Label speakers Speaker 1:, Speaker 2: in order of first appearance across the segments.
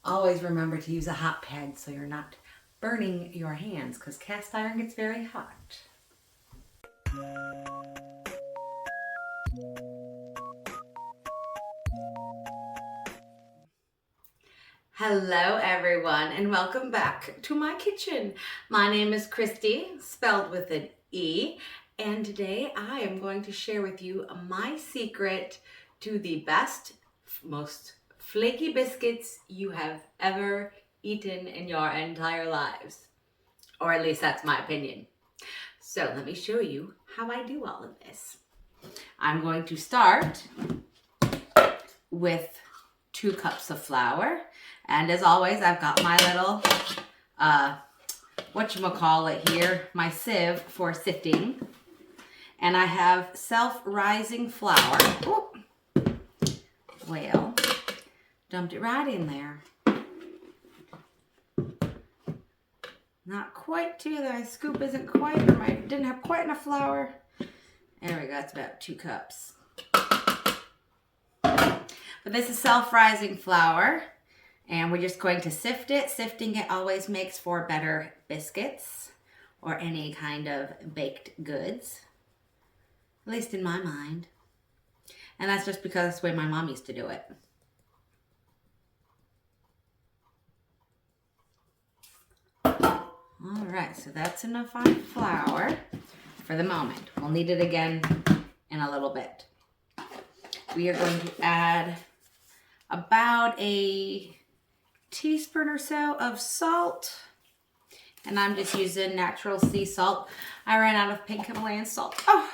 Speaker 1: Always remember to use a hot pad so you're not burning your hands because cast iron gets very hot. Hello everyone and welcome back to my kitchen. My name is Christy, spelled with an E, and today I am going to share with you my secret to the best, most flaky biscuits you have ever eaten in your entire lives. Or at least that's my opinion. So let me show you how I do all of this. I'm going to start with 2 cups of flour. And as always, I've got my little, whatchamacallit here, my sieve for sifting. And I have self-rising flour. Oop. Well, dumped it right in there. Not quite to, my scoop isn't quite, or I didn't have quite enough flour. There we go, that's about 2 cups. But this is self-rising flour. And we're just going to sift it. Sifting it always makes for better biscuits or any kind of baked goods. At least in my mind. And that's just because that's the way my mom used to do it. Alright, so that's enough on flour for the moment. We'll need it again in a little bit. We are going to add about a teaspoon or so of salt, and I'm just using natural sea salt. I ran out of pink Himalayan salt. Oh,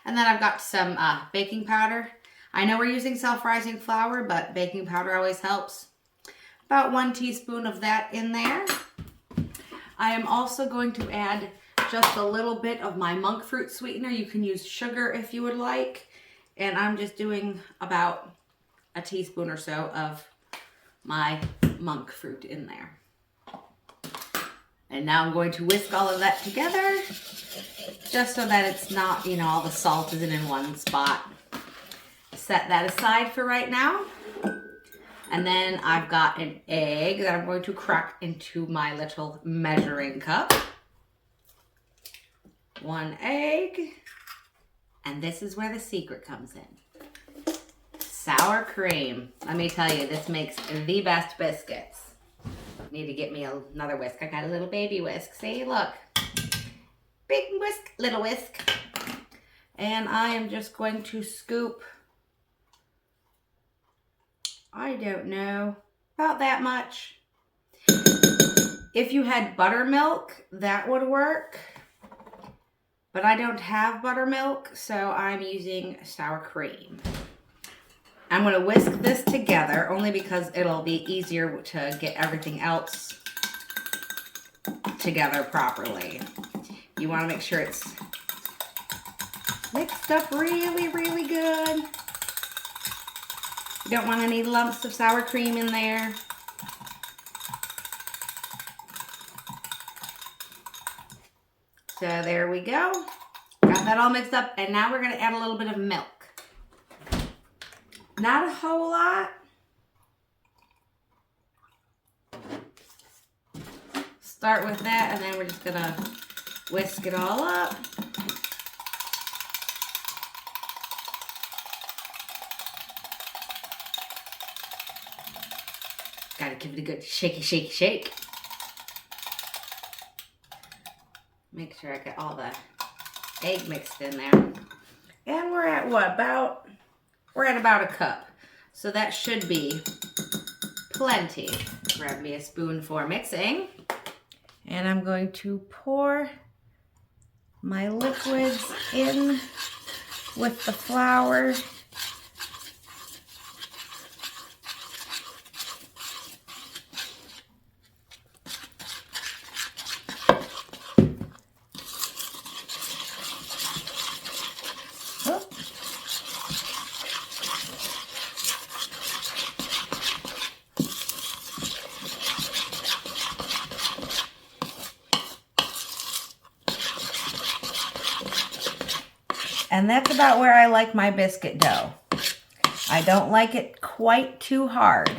Speaker 1: and then I've got some baking powder. I know we're using self-rising flour, but baking powder always helps. About 1 teaspoon of that in there. I am also going to add just a little bit of my monk fruit sweetener. You can use sugar if you would like, and I'm just doing about a teaspoon or so of my monk fruit in there. And now I'm going to whisk all of that together just so that it's not, you know, all the salt isn't in one spot. Set that aside for right now. And then I've got an egg that I'm going to crack into my little measuring cup. 1 egg. And this is where the secret comes in. Sour cream. Let me tell you, this makes the best biscuits. Need to get me another whisk. I got a little baby whisk. See, look. Big whisk, little whisk. And I am just going to scoop, I don't know, about that much. If you had buttermilk, that would work. But I don't have buttermilk, so I'm using sour cream. I'm going to whisk this together only because it'll be easier to get everything else together properly. You want to make sure it's mixed up really, really good. You don't want any lumps of sour cream in there. So there we go. Got that all mixed up, and now we're going to add a little bit of milk. Not a whole lot. Start with that, and then we're just gonna whisk it all up. Gotta give it a good shaky, shaky, shake. Make sure I get all the egg mixed in there. And we're at what, we're at about a cup. So that should be plenty. Grab me a spoon for mixing. And I'm going to pour my liquids in with the flour. And that's about where I like my biscuit dough. I don't like it quite too hard.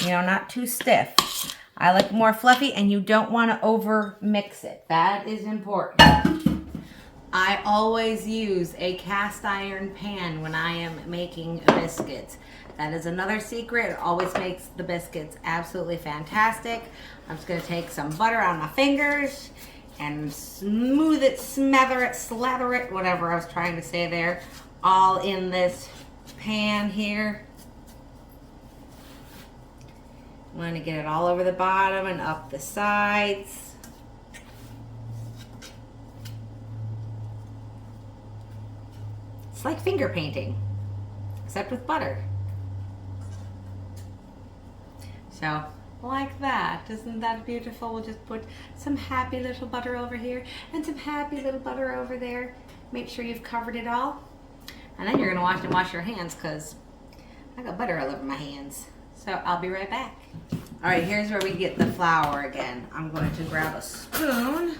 Speaker 1: You know, not too stiff. I like more fluffy, and you don't want to over mix it. That is important. I always use a cast iron pan when I am making biscuits. That is another secret. It always makes the biscuits absolutely fantastic. I'm just going to take some butter on my fingers and smooth it, smother it, slather it, whatever I was trying to say there, all in this pan here. I'm going to get it all over the bottom and up the sides. It's like finger painting, except with butter. So, like that. Isn't that beautiful? We'll just put some happy little butter over here and some happy little butter over there. Make sure you've covered it all. And then you're going to wash your hands, because I got butter all over my hands. So I'll be right back. All right, here's where we get the flour again. I'm going to grab a spoon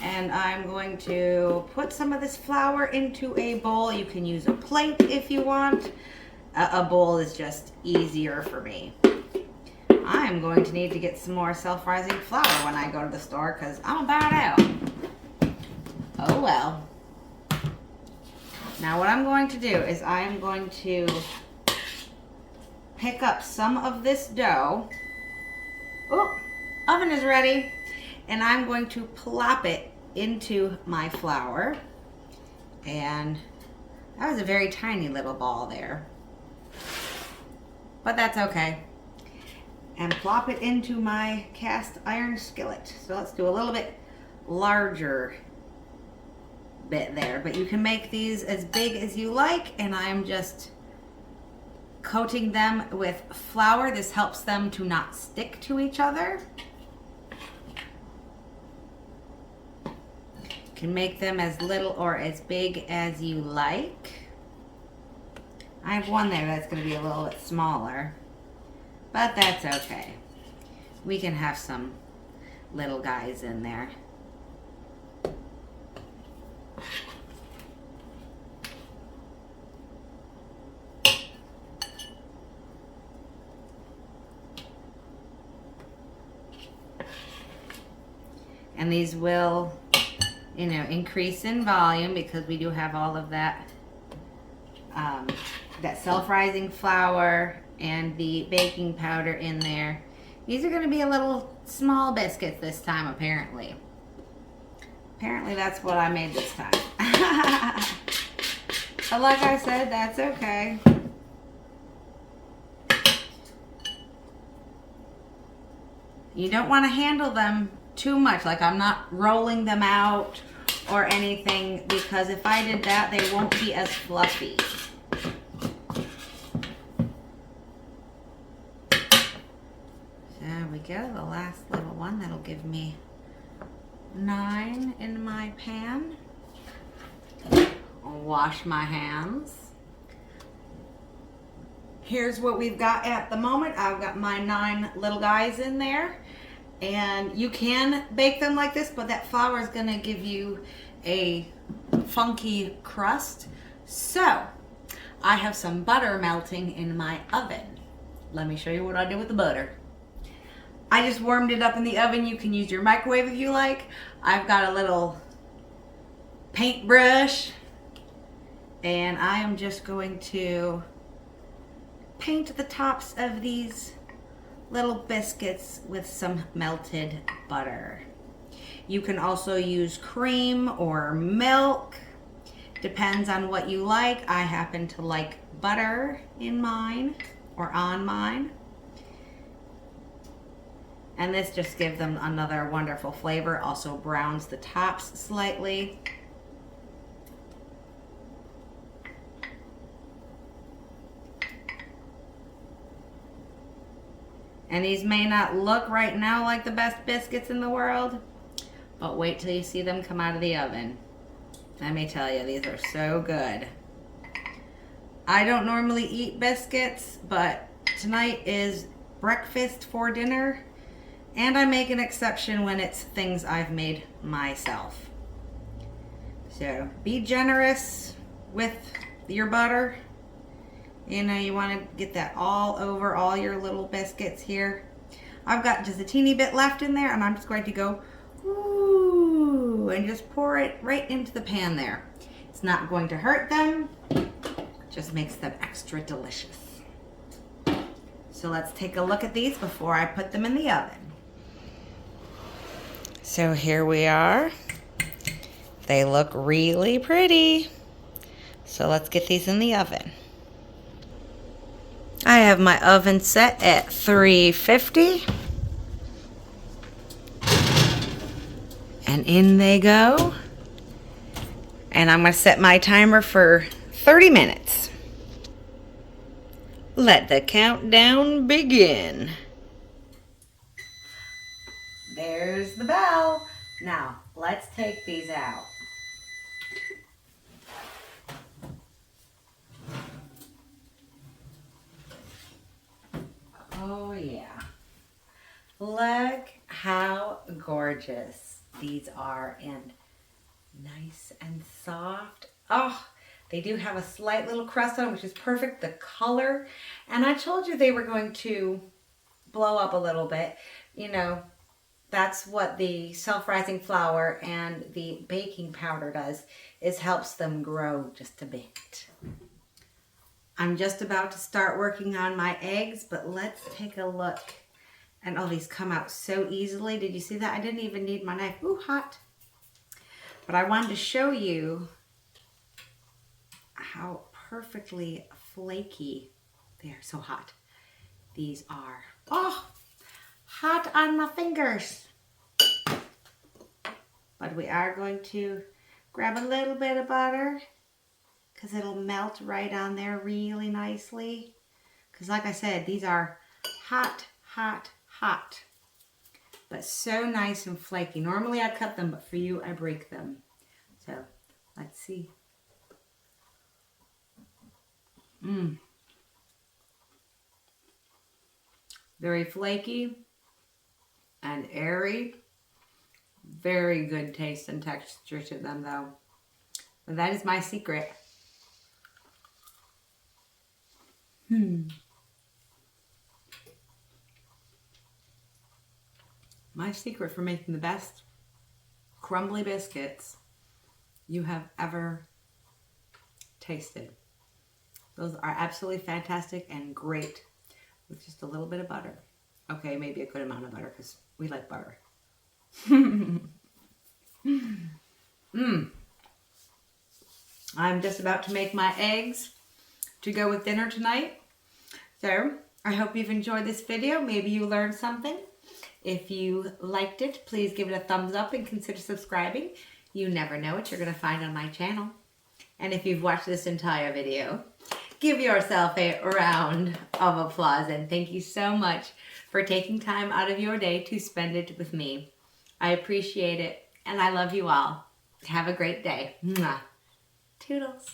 Speaker 1: and I'm going to put some of this flour into a bowl. You can use a plate if you want. A bowl is just easier for me. I'm going to need to get some more self-rising flour when I go to the store, because I'm about out. Oh well. Now what I'm going to do is I am going to pick up some of this dough. Oh, oven is ready. And I'm going to plop it into my flour. And that was a very tiny little ball there. But that's okay. And plop it into my cast iron skillet. So let's do a little bit larger bit there. But you can make these as big as you like. And I'm just coating them with flour. This helps them to not stick to each other. You can make them as little or as big as you like. I have one there that's going to be a little bit smaller, but that's okay. We can have some little guys in there. And these will, you know, increase in volume because we do have all of that that self-rising flour and the baking powder in there. These are going to be a little small biscuits this time, apparently. Apparently that's what I made this time. But like I said, that's okay. You don't want to handle them too much. Like, I'm not rolling them out or anything, because if I did that, they won't be as fluffy. There we go, the last little one. That'll give me 9 in my pan. I'll wash my hands. Here's what we've got at the moment. I've got my 9 little guys in there. And you can bake them like this, but that flour is going to give you a funky crust. So, I have some butter melting in my oven. Let me show you what I did with the butter. I just warmed it up in the oven. You can use your microwave if you like. I've got a little paintbrush, and I am just going to paint the tops of these little biscuits with some melted butter. You can also use cream or milk. Depends on what you like. I happen to like butter in mine or on mine. And this just gives them another wonderful flavor. Also browns the tops slightly. And these may not look right now like the best biscuits in the world, but wait till you see them come out of the oven. Let me tell you, these are so good. I don't normally eat biscuits, but tonight is breakfast for dinner, and I make an exception when it's things I've made myself. So be generous with your butter. You know, you want to get that all over all your little biscuits here. I've got just a teeny bit left in there, and I'm just going to go, ooh, and just pour it right into the pan there. It's not going to hurt them, just makes them extra delicious. So let's take a look at these before I put them in the oven. So here we are. They look really pretty. So let's get these in the oven. I have my oven set at 350. And in they go. And I'm going to set my timer for 30 minutes. Let the countdown begin. There's the bell. Now, let's take these out. Oh yeah. Look how gorgeous these are and nice and soft. Oh, they do have a slight little crust on them, which is perfect. The color. And I told you they were going to blow up a little bit. You know, that's what the self-rising flour and the baking powder does, is helps them grow just a bit. I'm just about to start working on my eggs, but let's take a look. And oh, these come out so easily. Did you see that? I didn't even need my knife. Ooh, hot. But I wanted to show you how perfectly flaky, they are so hot, these are. Oh, hot on my fingers. But we are going to grab a little bit of butter because it'll melt right on there really nicely. Because like I said, these are hot, hot, hot. But so nice and flaky. Normally I cut them, but for you I break them. So let's see. Very flaky and airy. Very good taste and texture to them though. And that is my secret. My secret for making the best crumbly biscuits you have ever tasted. Those are absolutely fantastic and great with just a little bit of butter. Okay, maybe a good amount of butter because we like butter. I'm just about to make my eggs to go with dinner tonight. So I hope you've enjoyed this video. Maybe you learned something. If you liked it, please give it a thumbs up and consider subscribing. You never know what you're going to find on my channel. And if you've watched this entire video, give yourself a round of applause. And thank you so much for taking time out of your day to spend it with me. I appreciate it. And I love you all. Have a great day. Mwah. Toodles.